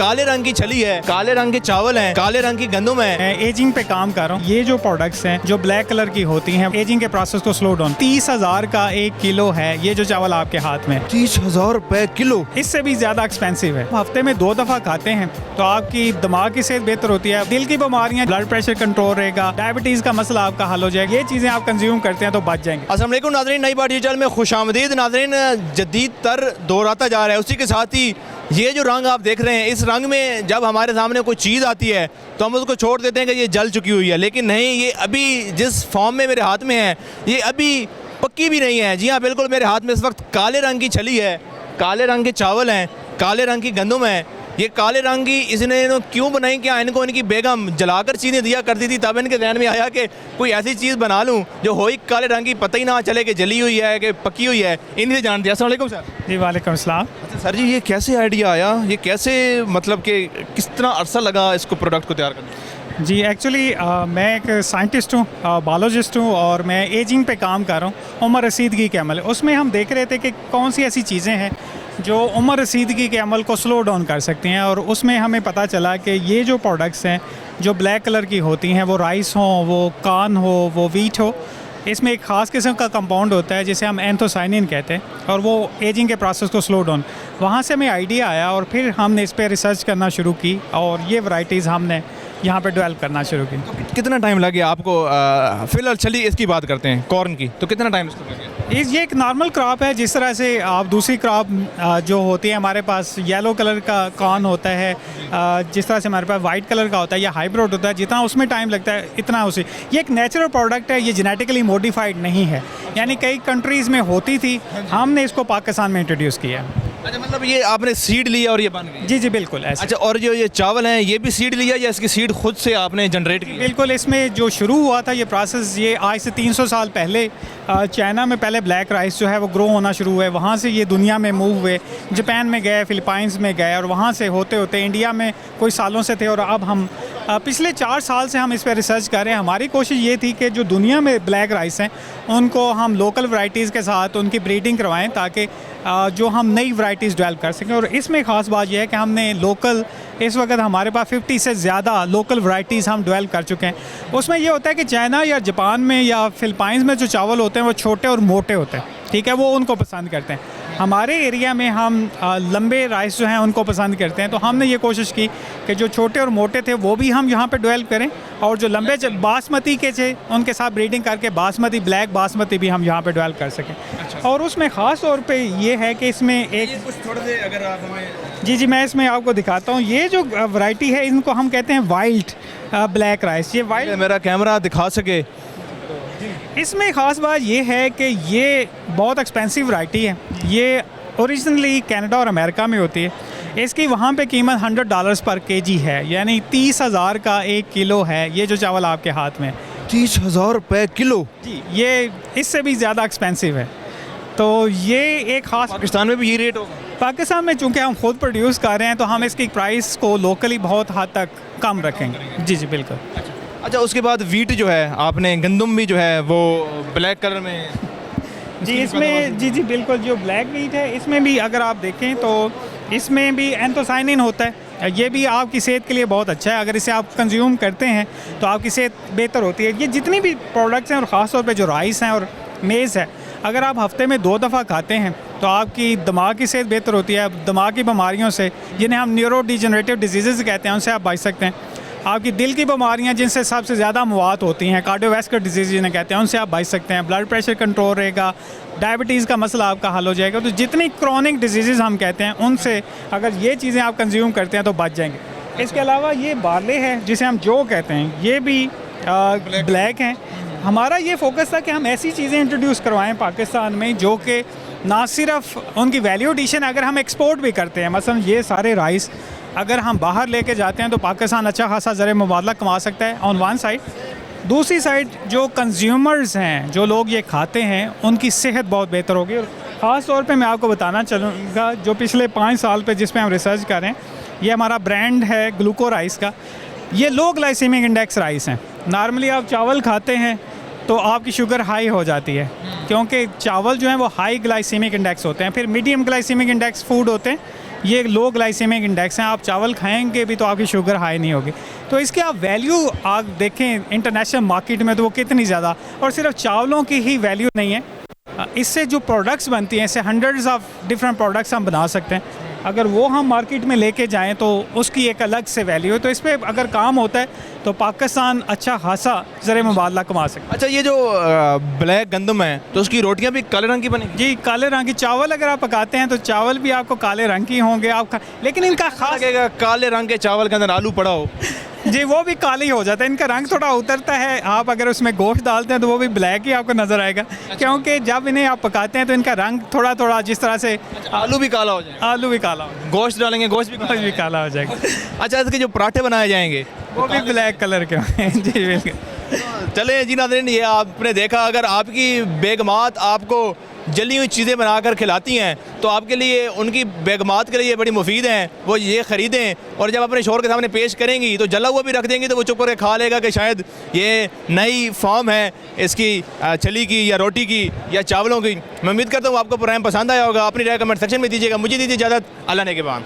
काले रंग की छली है, काले रंग के चावल हैं, काले रंग की गंदम है। मैं एजिंग पे काम कर रहा हूँ। ये जो प्रोडक्ट्स हैं जो ब्लैक कलर की होती हैं, एजिंग के प्रोसेस को स्लो डाउन। 30,000 का 1 किलो है ये जो चावल आपके हाथ में। 30,000 रुपए किलो। इससे भी ज्यादा एक्सपेंसिव है। हफ्ते में 2 दफा खाते हैं तो आपकी दिमाग की सेहत बेहतर होती है, दिल की बीमारियां, ब्लड प्रेशर कंट्रोल रहेगा, डायबिटीज का मसला आपका हल हो जाएगा। ये चीजें आप कंज्यूम करते हैं तो बच जाएंगे। अस्सलाम वालेकुम नाज़रीन, नई बात डिजिटल में खुशामदीद। नाज़रीन, जदीद तर दौर आता जा रहा है, उसी के साथ ही ये जो रंग आप देख रहे हैं, इस रंग में जब हमारे सामने कोई चीज़ आती है तो हम उसको छोड़ देते हैं कि ये जल चुकी हुई है, लेकिन नहीं, ये अभी जिस फॉर्म में मेरे हाथ में है ये अभी पक्की भी नहीं है। जी हाँ, बिल्कुल मेरे हाथ में इस वक्त काले रंग की छली है, काले रंग के चावल हैं, काले रंग की गंदम है। ये काले रंग की इसने क्यों बनाई? क्या इनको इनकी बेगम जलाकर चीज़ें दिया करती थी, तब इनके ज़हन में आया कि कोई ऐसी चीज़ बना लूँ जो हो ही काले रंग की, पता ही ना चले कि जली हुई है कि पकी हुई है। इन्हीं से जान दिया। अस्सलाम वालेकुम सर। जी वालेकुम सलाम। अच्छा सर जी, ये कैसे आइडिया आया, ये कैसे मतलब कि किस तरह अरसा लगा इसको प्रोडक्ट को तैयार करने? जी एक्चुअली मैं एक साइंटिस्ट हूँ, बायोलॉजिस्ट हूँ और मैं एजिंग पे काम कर रहा हूँ। उम्र रसीदगी के अमल, उसमें हम देख रहे थे कि कौन सी ऐसी चीज़ें हैं जो उम्र रसीदगी के अमल को स्लो डाउन कर सकती हैं, और उसमें हमें पता चला कि ये जो प्रोडक्ट्स हैं जो ब्लैक कलर की होती हैं, वो राइस हो, वो कॉर्न हो, वो वीट हो, इसमें एक ख़ास किस्म का कंपाउंड होता है जिसे हम एंथोसाइनिन कहते हैं, और वो एजिंग के प्रोसेस को स्लो डाउन। वहाँ से हमें आइडिया आया और फिर हमने इस पर रिसर्च करना शुरू की और ये वैरायटीज़ हमने यहाँ पे डेवलप करना शुरू की। तो कितना टाइम लगे आपको? फिलहाल चलिए इसकी बात करते हैं, कॉर्न की। तो कितना टाइम इसको लगे? ये एक नॉर्मल क्रॉप है, जिस तरह से आप दूसरी क्रॉप जो होती है, हमारे पास येलो कलर का कॉर्न होता है, जिस तरह से हमारे पास वाइट कलर का होता है या हाइब्रिड होता है, जितना उसमें टाइम लगता है इतना उसी। ये एक नेचुरल प्रोडक्ट है, ये जेनेटिकली मॉडिफाइड नहीं है, यानी कई कंट्रीज़ में होती थी, हमने इसको पाकिस्तान में इंट्रोड्यूस किया। अच्छा, मतलब ये आपने सीड लिया और ये बन गई? जी जी बिल्कुल ऐसे। अच्छा, और जो ये चावल हैं ये भी सीड लिया या इसकी सीड खुद से आपने जनरेट की? बिल्कुल, इसमें जो शुरू हुआ था ये प्रोसेस, ये आज से 300 साल पहले चाइना में पहले ब्लैक राइस जो है वो ग्रो होना शुरू हुए, वहाँ से ये दुनिया में मूव हुए, जापान में गए, फिलीपाइंस में गए, और वहाँ से होते होते इंडिया में कोई सालों से थे, और अब हम पिछले 4 साल से हम इस पर रिसर्च कर रहे हैं। हमारी कोशिश ये थी कि जो दुनिया में ब्लैक राइस हैं उनको हम लोकल वैरायटीज़ के साथ उनकी ब्रीडिंग करवाएं, ताकि जो हम नई वैरायटीज़ डेवलप कर सकें। और इसमें ख़ास बात यह है कि हमने लोकल, इस वक्त हमारे पास 50 से ज़्यादा लोकल वैरायटीज़ हम डेवलप कर चुके हैं। उसमें ये होता है कि चाइना या जापान में या फिलीपाइंस में जो चावल होते हैं वो छोटे और मोटे होते हैं, ठीक है, वो उनको पसंद करते हैं। हमारे एरिया में हम लंबे राइस जो हैं उनको पसंद करते हैं, तो हमने ये कोशिश की कि जो छोटे और मोटे थे वो भी हम यहाँ पे डेवलप करें, और जो लंबे बासमती के थे उनके साथ ब्रीडिंग करके बासमती, ब्लैक बासमती भी हम यहाँ पे डेवलप कर सकें। अच्छा। और उसमें ख़ास तौर पे ये है कि इसमें एक कुछ थोड़े से अगर आप हमें... जी मैं इसमें आपको दिखाता हूँ। ये जो वैरायटी है इनको हम कहते हैं वाइल्ड ब्लैक राइस। ये वाइल्ड, मेरा कैमरा दिखा सके। इसमें ख़ास बात ये है कि ये बहुत एक्सपेंसिव वैरायटी है। ये ओरिजिनली कनाडा और अमेरिका में होती है। इसकी वहाँ पे कीमत $100 पर केजी है, यानी 30,000 का 1 किलो है ये जो चावल आपके हाथ में। 30,000 रुपए किलो? जी, ये इससे भी ज़्यादा एक्सपेंसिव है। तो ये एक ख़ास, पाकिस्तान में भी ये रेट होगा? पाकिस्तान में चूँकि हम खुद प्रोड्यूस कर रहे हैं तो हम इसकी प्राइस को लोकली बहुत हद तक कम रखेंगे। जी जी बिल्कुल। अच्छा, उसके बाद वीट जो है आपने, गंदम भी जो है वो ब्लैक कलर में? जी इसमें, जी जी बिल्कुल, जो ब्लैक वीट है इसमें भी अगर आप देखें तो इसमें भी एंथोसाइनिन होता है। ये भी आपकी सेहत के लिए बहुत अच्छा है, अगर इसे आप कंज्यूम करते हैं तो आपकी सेहत बेहतर होती है। ये जितनी भी प्रोडक्ट्स हैं, और ख़ास तौर पे जो राइस हैं और मेज़ है, अगर आप हफ्ते में 2 दफ़ा खाते हैं तो आपकी दिमाग की सेहत बेहतर होती है। दिमाग की बीमारियों से, जिन्हें हम न्यूरो डिजनरेटिव डिजीज़ कहते हैं, उनसे आप बच सकते हैं। आपकी दिल की बीमारियां जिनसे सबसे ज़्यादा मौत होती हैं, कार्डियोवैस्कुलर डिजीज़ जिन्हें कहते हैं, उनसे आप बच सकते हैं। ब्लड प्रेशर कंट्रोल रहेगा, डायबिटीज़ का मसला आपका हल हो जाएगा। तो जितनी क्रॉनिक डिजीज़ हम कहते हैं उनसे अगर ये चीज़ें आप कंज्यूम करते हैं तो बच जाएंगे। इसके अलावा ये बार्ले है जिसे हम जो कहते हैं, ये भी ब्लैक हैं। हमारा ये फोकस था कि हम ऐसी चीज़ें इंट्रोड्यूस करवाएं पाकिस्तान में जो कि ना सिर्फ उनकी वैल्यू एडिशन, अगर हम एक्सपोर्ट भी करते हैं, मसलन ये सारे राइस अगर हम बाहर लेके जाते हैं तो पाकिस्तान अच्छा खासा ज़र मुबादला कमा सकता है ऑन वन साइड। दूसरी साइड जो कंज्यूमर्स हैं, जो लोग ये खाते हैं, उनकी सेहत बहुत बेहतर होगी। और ख़ास तौर पे मैं आपको बताना चलूँगा, जो पिछले 5 साल पे जिस पे हम रिसर्च कर रहे हैं, ये हमारा ब्रांड है ग्लूको राइस का। ये लो ग्लाइसेमिक इंडेक्स राइस हैं। नॉर्मली आप चावल खाते हैं तो आपकी शुगर हाई हो जाती है, क्योंकि चावल जो हैं वो हाई ग्लाइसेमिक इंडेक्स होते हैं। फिर मीडियम ग्लाइसेमिक इंडेक्स फूड होते हैं, ये लो ग्लाइसेमिक इंडेक्स हैं, आप चावल खाएंगे भी तो आपकी शुगर हाई नहीं होगी। तो इसके आप वैल्यू आप देखें इंटरनेशनल मार्केट में तो वो कितनी ज़्यादा, और सिर्फ चावलों की ही वैल्यू नहीं है, इससे जो प्रोडक्ट्स बनती हैं, इससे हंड्रेड्स ऑफ डिफरेंट प्रोडक्ट्स हम बना सकते हैं। अगर वो हम मार्केट में लेके जाएं तो उसकी एक अलग से वैल्यू है। तो इस पर अगर काम होता है तो पाकिस्तान अच्छा खासा ज़र मुबादला कमा सकता है। अच्छा, ये जो ब्लैक गंदम है तो उसकी रोटियां भी काले रंग की बनेगी? जी, काले रंग की चावल अगर आप पकाते हैं तो चावल भी आपको काले रंग की होंगे आप लेकिन इनका खास लगेगा काले रंग के चावल के अंदर आलू पड़ा हो। जी, वो भी काली हो जाता है, इनका रंग थोड़ा उतरता है। आप अगर उसमें गोश्त डालते हैं तो वो भी ब्लैक ही आपको नज़र आएगा, क्योंकि जब इन्हें आप पकाते हैं तो इनका रंग थोड़ा थोड़ा जिस तरह से आलू भी काला हो जाएगा? आलू भी काला हो जाएगा, गोश्त डालेंगे गोश्त भी काला हो जाएगा। अच्छा, इसके जो पराठे बनाए जाएंगे वो भी ब्लैक कलर के होंगे। जी बिल्कुल। चले जी नाज़रीन, ये आपने देखा, अगर आपकी बेगमात आपको जली हुई चीज़ें बनाकर खिलाती हैं तो आपके लिए, उनकी बेगमात के लिए ये बड़ी मुफीद हैं, वो ये ख़रीदें, और जब अपने शोहर के सामने पेश करेंगी तो जला हुआ भी रख देंगी तो वो चुप करके खा लेगा कि शायद ये नई फॉर्म है इसकी चली की या रोटी की या चावलों की। मैं उम्मीद करता हूँ आपको प्रोग्राम पसंद आया होगा। अपनी राय कमेंट सेक्शन में दीजिएगा। मुझे दीजिए इजाज़त, अल्लाह ने के बाद।